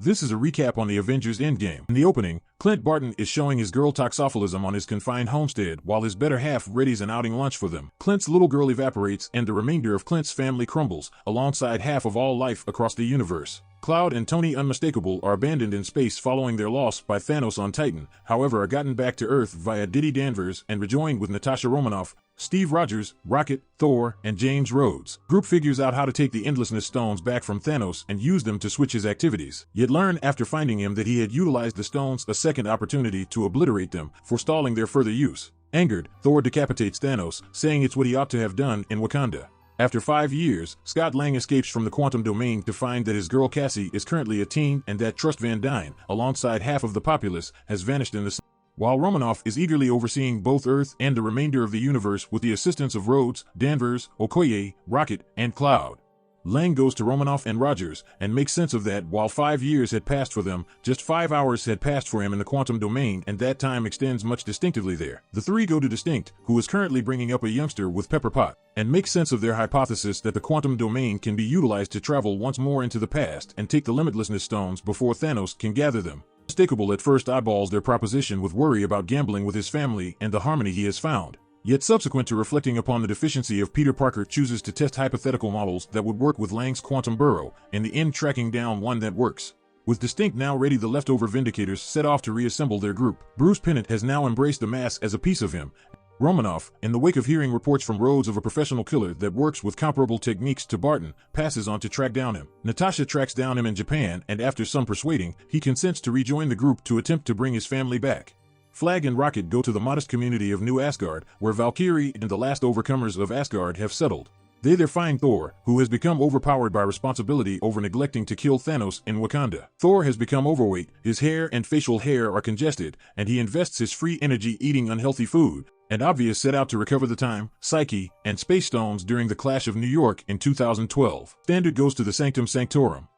This is a recap on the Avengers Endgame. In the opening, Clint Barton is showing his girl toxophilism on his confined homestead while his better half readies an outing lunch for them. Clint's little girl evaporates and the remainder of Clint's family crumbles, alongside half of all life across the universe. Cloud and Tony Unmistakable are abandoned in space following their loss by Thanos on Titan, however are gotten back to Earth via Diddy Danvers and rejoined with Natasha Romanoff, Steve Rogers, Rocket, Thor, and James Rhodes. Group figures out how to take the Endlessness Stones back from Thanos and use them to switch his activities, yet learn after finding him that he had utilized the stones a second opportunity to obliterate them, forestalling their further use. Angered, Thor decapitates Thanos, saying it's what he ought to have done in Wakanda. After 5 years, Scott Lang escapes from the quantum domain to find that his girl Cassie is currently a teen and that Trust Van Dyne, alongside half of the populace, has vanished in the sun. While Romanoff is eagerly overseeing both Earth and the remainder of the universe with the assistance of Rhodes, Danvers, Okoye, Rocket, and Cloud. Lang goes to Romanoff and Rogers and makes sense of that while 5 years had passed for them, just 5 hours had passed for him in the quantum domain and that time extends much distinctively there. The three go to Distinct, who is currently bringing up a youngster with Pepper Pot, and make sense of their hypothesis that the quantum domain can be utilized to travel once more into the past and take the Limitlessness Stones before Thanos can gather them. Unmistakable at first eyeballs their proposition with worry about gambling with his family and the harmony he has found. Yet subsequent to reflecting upon the deficiency of Peter Parker chooses to test hypothetical models that would work with Lang's quantum burrow, in the end tracking down one that works. With Distinct now ready, the leftover Vindicators set off to reassemble their group. Bruce Pennant has now embraced the mask as a piece of him. Romanoff, in the wake of hearing reports from Rhodes of a professional killer that works with comparable techniques to Barton, passes on to track down him. Natasha tracks down him in Japan and after some persuading, he consents to rejoin the group to attempt to bring his family back. Flag and Rocket go to the modest community of New Asgard, where Valkyrie and the last overcomers of Asgard have settled. They there find Thor, who has become overpowered by responsibility over neglecting to kill Thanos in Wakanda. Thor has become overweight, his hair and facial hair are congested, and he invests his free energy eating unhealthy food, and Obvious set out to recover the time, psyche, and space stones during the Clash of New York in 2012. Standard goes to the Sanctum Sanctorum,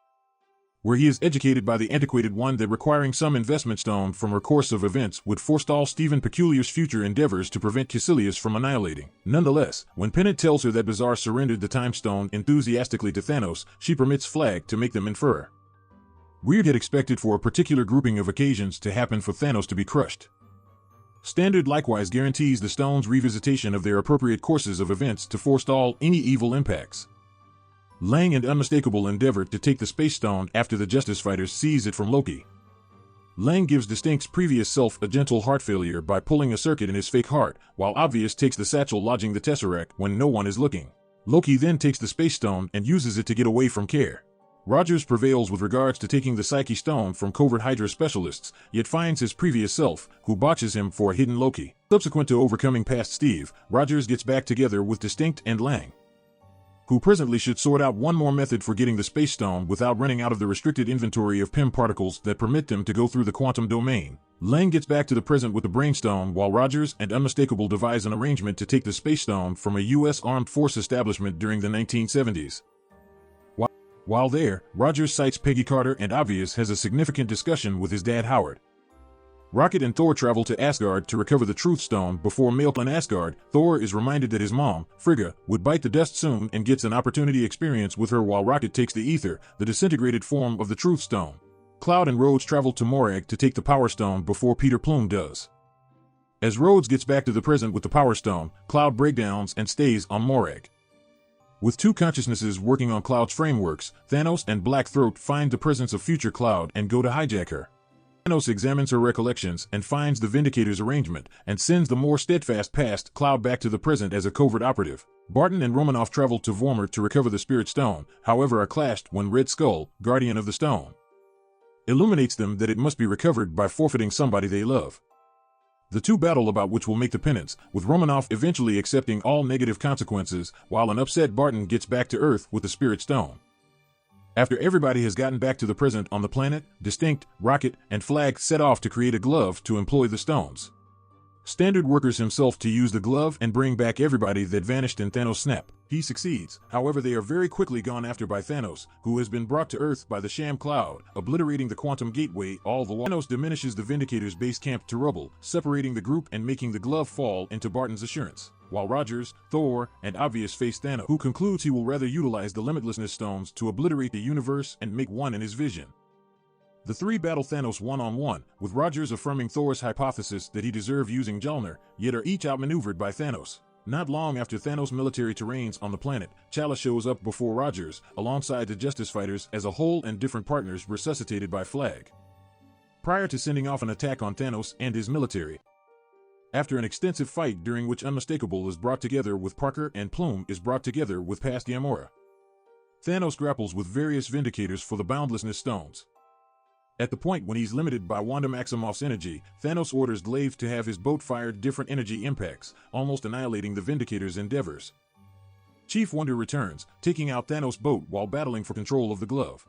where he is educated by the antiquated one that requiring some investment stone from her course of events would forestall Stephen Peculiar's future endeavors to prevent Caecilius from annihilating. Nonetheless, when Pennant tells her that Bizarre surrendered the Time Stone enthusiastically to Thanos, she permits Flag to make them infer. Weird had expected for a particular grouping of occasions to happen for Thanos to be crushed. Standard likewise guarantees the stone's revisitation of their appropriate courses of events to forestall any evil impacts. Lang and Unmistakable endeavor to take the Space Stone after the Justice Fighters seize it from Loki. Lang gives Distinct's previous self a gentle heart failure by pulling a circuit in his fake heart, while Obvious takes the satchel lodging the Tesseract when no one is looking. Loki then takes the Space Stone and uses it to get away from Care. Rogers prevails with regards to taking the Psyche Stone from covert Hydra specialists, yet finds his previous self, who botches him for a hidden Loki. Subsequent to overcoming past Steve, Rogers gets back together with Distinct and Lang, who presently should sort out one more method for getting the Space Stone without running out of the restricted inventory of PIM particles that permit them to go through the quantum domain. Lang gets back to the present with the Brainstone while Rogers and Unmistakable devise an arrangement to take the Space Stone from a U.S. armed force establishment during the 1970s. While there, Rogers cites Peggy Carter and Obvious has a significant discussion with his dad Howard. Rocket and Thor travel to Asgard to recover the Truth Stone before in Asgard. Thor is reminded that his mom, Frigga, would bite the dust soon and gets an opportunity experience with her while Rocket takes the Ether, the disintegrated form of the Truth Stone. Cloud and Rhodes travel to Morag to take the Power Stone before Peter Plume does. As Rhodes gets back to the present with the Power Stone, Cloud breakdowns and stays on Morag. With two consciousnesses working on Cloud's frameworks, Thanos and Black Throat find the presence of future Cloud and go to hijack her. Thanos examines her recollections and finds the Vindicator's arrangement, and sends the more steadfast past Cloud back to the present as a covert operative. Barton and Romanoff travel to Vormir to recover the Spirit Stone, however are clashed when Red Skull, guardian of the stone, illuminates them that it must be recovered by forfeiting somebody they love. The two battle about which will make the penance, with Romanoff eventually accepting all negative consequences, while an upset Barton gets back to Earth with the Spirit Stone. After everybody has gotten back to the present on the planet, Distinct, Rocket, and Flag set off to create a glove to employ the stones. Standard workers himself to use the glove and bring back everybody that vanished in Thanos' snap. He succeeds, however they are very quickly gone after by Thanos, who has been brought to Earth by the Sham Cloud, obliterating the Quantum Gateway all the while. Thanos diminishes the Vindicator's base camp to rubble, separating the group and making the glove fall into Barton's assurance, while Rogers, Thor, and Obvious face Thanos, who concludes he will rather utilize the Limitlessness Stones to obliterate the universe and make one in his vision. The three battle Thanos one-on-one, with Rogers affirming Thor's hypothesis that he deserved using Mjolnir, yet are each outmaneuvered by Thanos. Not long after Thanos' military terrains on the planet, T'Challa shows up before Rogers, alongside the Justice Fighters as a whole and different partners resuscitated by Flag. Prior to sending off an attack on Thanos and his military. After an extensive fight during which Unmistakable is brought together with Parker and Plume is brought together with past Gamora. Thanos grapples with various Vindicators for the Boundlessness Stones. At the point when he's limited by Wanda Maximoff's energy, Thanos orders Glaive to have his boat fire different energy impacts, almost annihilating the Vindicators' endeavors. Chief Wonder returns, taking out Thanos' boat while battling for control of the glove.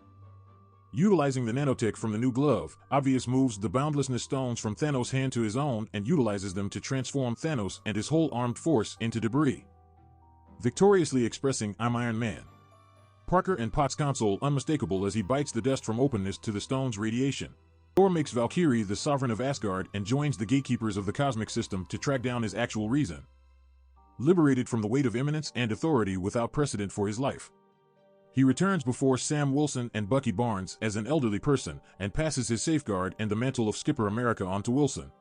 Utilizing the nanotech from the new glove, Obvious moves the Boundlessness Stones from Thanos' hand to his own and utilizes them to transform Thanos and his whole armed force into debris. Victoriously expressing, "I'm Iron Man." Parker and Potts console Unmistakable as he bites the dust from openness to the stone's radiation. Thor makes Valkyrie the sovereign of Asgard and joins the gatekeepers of the cosmic system to track down his actual reason. Liberated from the weight of eminence and authority without precedent for his life. He returns before Sam Wilson and Bucky Barnes as an elderly person and passes his safeguard and the mantle of Skipper America onto Wilson.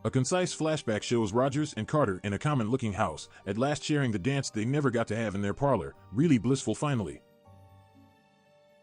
A concise flashback shows Rogers and Carter in a common-looking house, at last sharing the dance they never got to have in their parlor, really blissful finally.